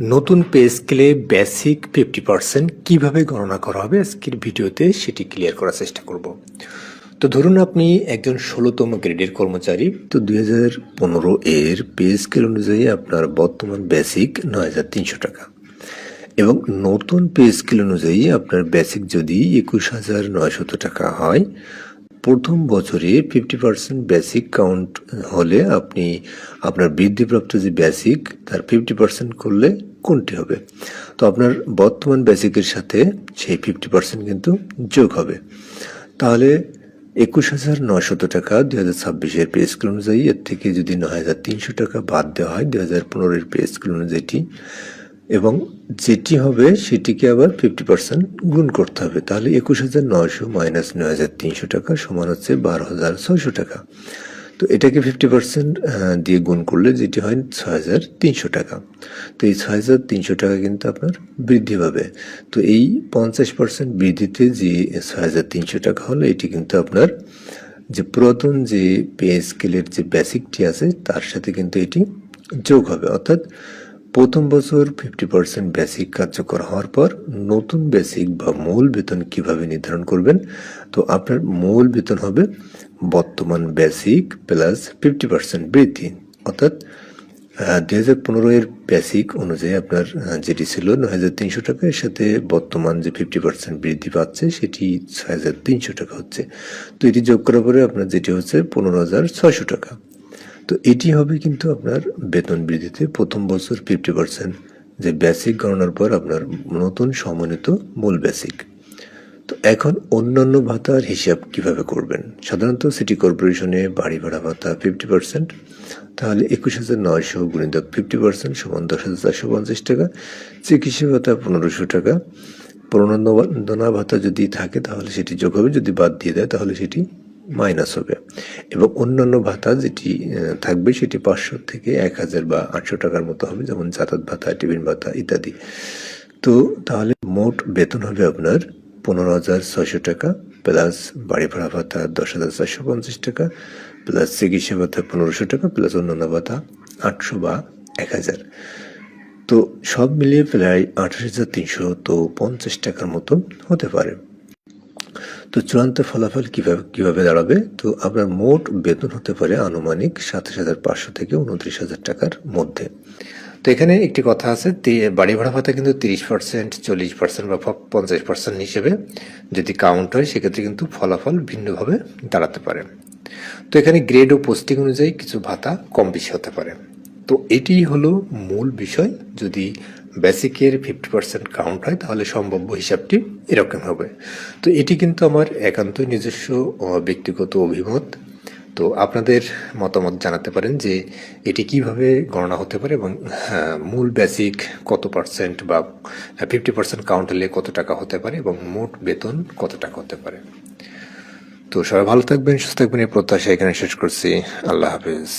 নতুন পে স্কেলে বেসিক 50% কিভাবে গণনা করা হবে আজকের ভিডিওতে সেটি ক্লিয়ার করার চেষ্টা করব। তো ধরুন আপনি একজন 16তম গ্রেডের কর্মচারী। তো 2015 এর পে স্কেল অনুযায়ী আপনার বর্তমান বেসিক 9,300 টাকা এবং নতুন পে স্কেল অনুযায়ী আপনার বেসিক যদি 21,900 টাকা হয়, প্রথম বছরে 50% বেসিক কাউন্ট হলে আপনি আপনার বৃদ্ধিপ্রাপ্ত যে বেসিক তার 50% করলে কোনটি হবে? তো আপনার বর্তমান বেসিকের সাথে সেই 50% কিন্তু যোগ হবে। তাহলে 21,900 টাকা 2026-এর পে স্কেল অনুযায়ী এর থেকে যদি 9,300 টাকা বাদ দেওয়া হয় 2015-এর পে স্কেল অনুযায়ী, এবং যেটি হবে সেটিকে আবার 50% গুণ করতে হবে। তাহলে 21,900 মাইনাস 9,300 টাকা সমান হচ্ছে 12,600 টাকা। তো এটাকে 50% দিয়ে গুণ করলে যেটি হয় 6,300 টাকা। তো এই 6,300 টাকা কিন্তু আপনার বৃদ্ধি পাবে। তো এই 50% বৃদ্ধিতে যে 6,300 টাকা হলো, এটি কিন্তু আপনার যে পুরাতন যে পে স্কেলের যে বেসিকটি আছে তার সাথে কিন্তু এটি যোগ হবে। অর্থাৎ প্রথম বছর 50% বেসিক কার্যকর হওয়ার পর নতুন বেসিক বা মূল বেতন কিভাবে নির্ধারণ করবেন? তো আপনার মূল বেতন হবে বর্তমান বেসিক প্লাস 50% বৃদ্ধি। অর্থাৎ 2015 এর বেসিক অনুযায়ী আপনার যেটি ছিল 9,300 টাকা, এর সাথে বর্তমান যে 50% বৃদ্ধি পাচ্ছে সেটি 6,300 টাকা হচ্ছে। তো এটি যোগ করার পরে আপনার যেটি হচ্ছে 15,600 টাকা। তো এটি হবে কিন্তু আপনার বেতন বৃদ্ধিতে প্রথম বছর 50% যে বেসিক গণনার পর আপনার নতুন সমন্বিত মূল বেসিক। তো এখন অন্যান্য ভাতার হিসাব কিভাবে করবেন? সাধারণত সিটি কর্পোরেশনে বাড়ি ভাড়া ভাতা 50%, তাহলে 21,900 গুণিতক 50% সমান 10,450 টাকা। চিকিৎসা ভাতা 1,500 টাকা। প্রণোদনা ভাতা যদি থাকে তাহলে সেটি যোগ হবে, যদি বাদ দিয়ে দেয় তাহলে সেটি মাইনাস হবে। এবং অন্যান্য ভাতা যেটি থাকবে সেটি 500 থেকে 1,000 বা 800 টাকার মতো হবে, যেমন যাতায়াত ভাতা, টিফিন ভাতা ইত্যাদি। তো তাহলে মোট বেতন হবে আপনার 15,600 টাকা প্লাস বাড়ি ভাড়া ভাতা 10,450 টাকা প্লাস চিকিৎসা ভাতা 1,500 টাকা প্লাস অন্যান্য ভাতা 800 বা 1,000। তো সব মিলিয়ে প্রায় 28,350 টাকার মতো হতে পারে। তো চূড়ান্ত ফলাফল কিভাবে দাঁড়াবে? তো আপনার মোট বেতন হতে পারে আনুমানিক 27,500 থেকে 29,000 টাকার মধ্যে। তো এখানে একটি কথা আছে, বাড়ি ভাড়া ভাতা কিন্তু 30%, 40% বা 50% হিসেবে যদি কাউন্ট হয় সেক্ষেত্রে কিন্তু ফলাফল ভিন্নভাবে দাঁড়াতে পারে। তো এখানে গ্রেড ও পোস্টিং অনুযায়ী কিছু ভাতা কম বেশি হতে পারে। তো এটি হলো মূল বিষয়। যদি বেসিকের 50% কাউন্ট হয় তাহলে সম্ভাব্য হিসাবটি এরকম হবে। তো এটি কিন্তু আমার একান্তই নিজস্ব ব্যক্তিগত অভিমত। তো আপনাদের মতামত জানাতে পারেন যে এটি কিভাবে গণনা হতে পারে এবং মূল বেসিক কত পার্সেন্ট বা 50% কাউন্ট হলে কত টাকা হতে পারে এবং মোট বেতন কত টাকা হতে পারে। তো সবাই ভালো থাকবেন, সুস্থ থাকবেন এই প্রত্যাশা এখানে শেষ করছি। আল্লাহ হাফেজ।